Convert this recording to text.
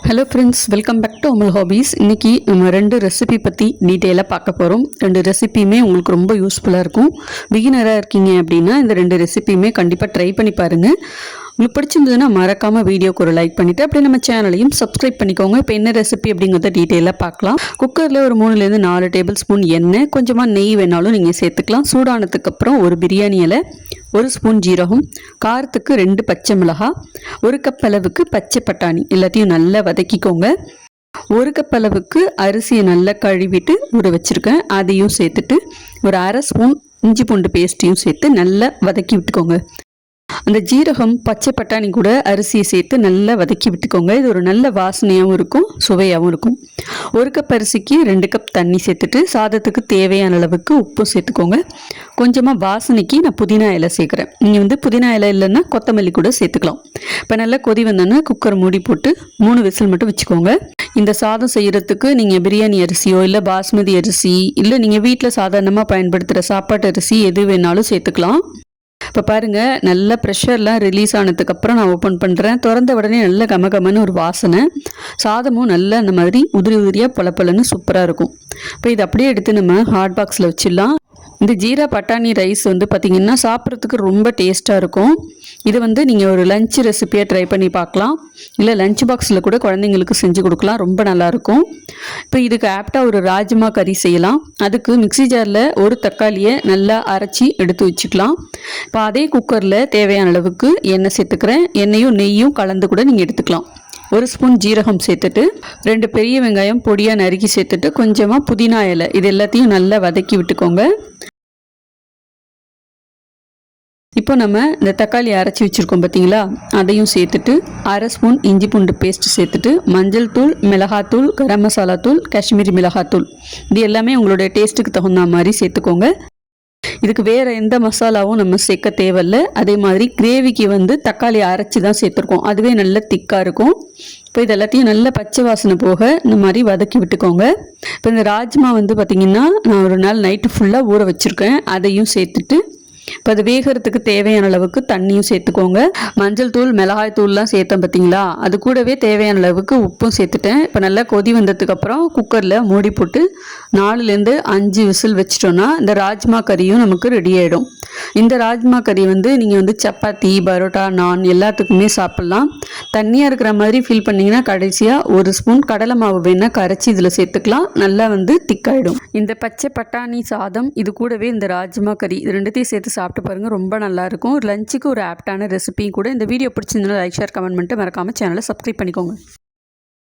Hello friends, welcome back to Amal hobbies. இன்றைக்கி நம்ம 2 recipe பற்றி டீட்டெயிலாக பார்க்க போகிறோம். 2 ரெசிபியுமே உங்களுக்கு ரொம்ப யூஸ்ஃபுல்லாக இருக்கும். பிகினராக இருக்கீங்க அப்படின்னா இந்த 2 ரெசிபியுமே கண்டிப்பாக ட்ரை பண்ணி பாருங்கள். உங்களுக்கு பிடிச்சிருந்ததுன்னா மறக்காமல் வீடியோக்கு ஒரு லைக் பண்ணிவிட்டு அப்படியே நம்ம சேனலையும் சப்ஸ்கிரைப் பண்ணிக்கோங்க. இப்போ என்ன ரெசிபி அப்படிங்கிறத டீட்டெயிலாக பார்க்கலாம். குக்கரில் ஒரு 3லேருந்து 4 டேபிள் ஸ்பூன் எண்ணெய், கொஞ்சமாக நெய் வேணாலும் நீங்கள் சேர்த்துக்கலாம். சூடானதுக்கப்புறம் ஒரு பிரியாணி இலை, 1 ஸ்பூன் ஜீரகம், காரத்துக்கு 2 பச்சை மிளகாய், 1 கப் அளவுக்கு பச்சை பட்டாணி எல்லாத்தையும் நல்லா வதக்கிக்கோங்க. 1 கப் அளவுக்கு அரிசியை நல்லா கழுவிட்டு ஊற வச்சுருக்கேன், அதையும் சேர்த்துட்டு ஒரு 1/2 ஸ்பூன் இஞ்சி பூண்டு பேஸ்ட்டையும் சேர்த்து நல்லா வதக்கி விட்டுக்கோங்க. அந்த ஜீரகம் பச்சை பட்டாணி கூட அரிசியை சேர்த்து நல்லா வதக்கி விட்டுக்கோங்க. இது ஒரு நல்ல வாசனையாகவும் இருக்கும், சுவையாகவும் இருக்கும். 1 கப் அரிசிக்கு 2 கப் தண்ணி சேர்த்துட்டு சாதத்துக்கு தேவையான அளவுக்கு உப்பு சேர்த்துக்கோங்க. கொஞ்சமாக வாசனைக்கு நான் புதினா இலை சேர்க்குறேன். நீங்கள் புதினா இலை இல்லைன்னா கொத்தமல்லி கூட சேர்த்துக்கலாம். இப்போ நல்லா கொதி வந்தோன்னா குக்கர் மூடி போட்டு 3 விசில் மட்டும் வச்சுக்கோங்க. இந்த சாதம் செய்கிறதுக்கு நீங்கள் பிரியாணி அரிசியோ இல்லை பாஸ்மதி அரிசி இல்லை நீங்கள் வீட்டில் சாதாரணமாக பயன்படுத்துகிற சாப்பாட்டு அரிசி எது வேணாலும் சேர்த்துக்கலாம். இப்போ பாருங்கள், நல்ல ப்ரெஷர்லாம் ரிலீஸ் ஆனதுக்கப்புறம் நான் ஓப்பன் பண்ணுறேன். திறந்த உடனே நல்ல கமகமன்னு ஒரு வாசனை, சாதமும் நல்ல அந்த மாதிரி உதிரி உதிரியாக பொலப்பொலன்னு சூப்பராக இருக்கும். இப்போ இதை அப்படியே எடுத்து நம்ம ஹாட் பாக்ஸில் வச்சிடலாம். இந்த ஜீரா பட்டாணி ரைஸ் பார்த்திங்கன்னா சாப்பிட்றதுக்கு ரொம்ப டேஸ்ட்டாக இருக்கும். இதை நீங்கள் ஒரு லஞ்ச் ரெசிப்பியாக ட்ரை பண்ணி பார்க்கலாம். இல்லை லஞ்ச் பாக்ஸில் கூட குழந்தைங்களுக்கு செஞ்சு கொடுக்கலாம், ரொம்ப நல்லாயிருக்கும். இப்போ இதுக்கு ஆப்டாக ஒரு ராஜ்மா கறி செய்யலாம். அதுக்கு மிக்ஸி ஜாரில் ஒரு தக்காளியை நல்லா அரைச்சி எடுத்து வச்சுக்கலாம். இப்போ அதே குக்கரில் தேவையான அளவுக்கு எண்ணெய் சேர்த்துக்கிறேன். எண்ணெயும் நெய்யும் கலந்து கூட நீங்கள் எடுத்துக்கலாம். 1 ஸ்பூன் ஜீரகம் சேர்த்துட்டு 2 பெரிய வெங்காயம் பொடியாக நறுக்கி சேர்த்துட்டு கொஞ்சமாக புதினா இலை இது எல்லாத்தையும் நல்லா வதக்கி விட்டுக்கோங்க. இப்போ நம்ம இந்த தக்காளி அரைச்சி வச்சுருக்கோம் பார்த்தீங்களா, அதையும் சேர்த்துட்டு 1/2 ஸ்பூன் இஞ்சி பூண்டு பேஸ்ட் சேர்த்துட்டு மஞ்சள் தூள், மிளகாத்தூள், கரம் மசாலா தூள், காஷ்மீரி மிளகாத்தூள் இது எல்லாமே உங்களுடைய டேஸ்ட்டுக்கு தகுந்த மாதிரி சேர்த்துக்கோங்க. இதுக்கு வேறு எந்த மசாலாவும் நம்ம சேர்க்க தேவையில்லை. அதே மாதிரி கிரேவிக்கு தக்காளி அரைச்சி தான் சேர்த்துருக்கோம், அதுவே நல்ல திக்காக இருக்கும். இப்போ இது எல்லாத்தையும் நல்ல பச்சை வாசனை போக இந்த மாதிரி வதக்கி விட்டுக்கோங்க. இப்போ இந்த ராஜ்மா பார்த்திங்கன்னா நான் ஒரு நாள் நைட்டு ஃபுல்லாக ஊற வச்சுருக்கேன், அதையும் சேர்த்துட்டு இப்போ அது வேகிறதுக்கு தேவையான அளவுக்கு தண்ணியும் சேர்த்துக்கோங்க. மஞ்சள் தூள், மிளகாய் தூள்லாம் சேர்த்தேன் பார்த்தீங்களா, அது கூடவே தேவையான அளவுக்கு உப்பும் சேர்த்துட்டேன். இப்போ நல்லா கொதி வந்ததுக்கப்புறம் குக்கரில் மூடி போட்டு 4லேருந்து 5 விசில் வச்சிட்டோன்னா இந்த ராஜ்மா கறியும் நமக்கு ரெடி ஆகிடும். இந்த ராஜ்மா கறி நீங்கள் சப்பாத்தி, பரோட்டா, நான் எல்லாத்துக்குமே சாப்பிட்லாம். தண்ணியாக இருக்கிற மாதிரி ஃபீல் பண்ணிங்கன்னா கடைசியாக 1 ஸ்பூன் கடலை மாவு வேணால் கரைச்சி இதில் சேர்த்துக்கலாம். நல்லா திக்காயிடும். இந்த பச்சை பட்டாணி சாதம் இது கூடவே இந்த ராஜ்மா கறி இது 2த்தையும் சேர்த்து சாப்பிட்டு பாருங்கள், ரொம்ப நல்லாயிருக்கும். லஞ்சுக்கு ஒரு ஆப்டான ரெசிபியும் கூட. இந்த வீடியோ பிடிச்சிருந்தா லைக், ஷேர், கமெண்ட் பண்ணிட்டு மறக்காமல் சேனலை சப்ஸ்கிரைப் பண்ணிக்கோங்க.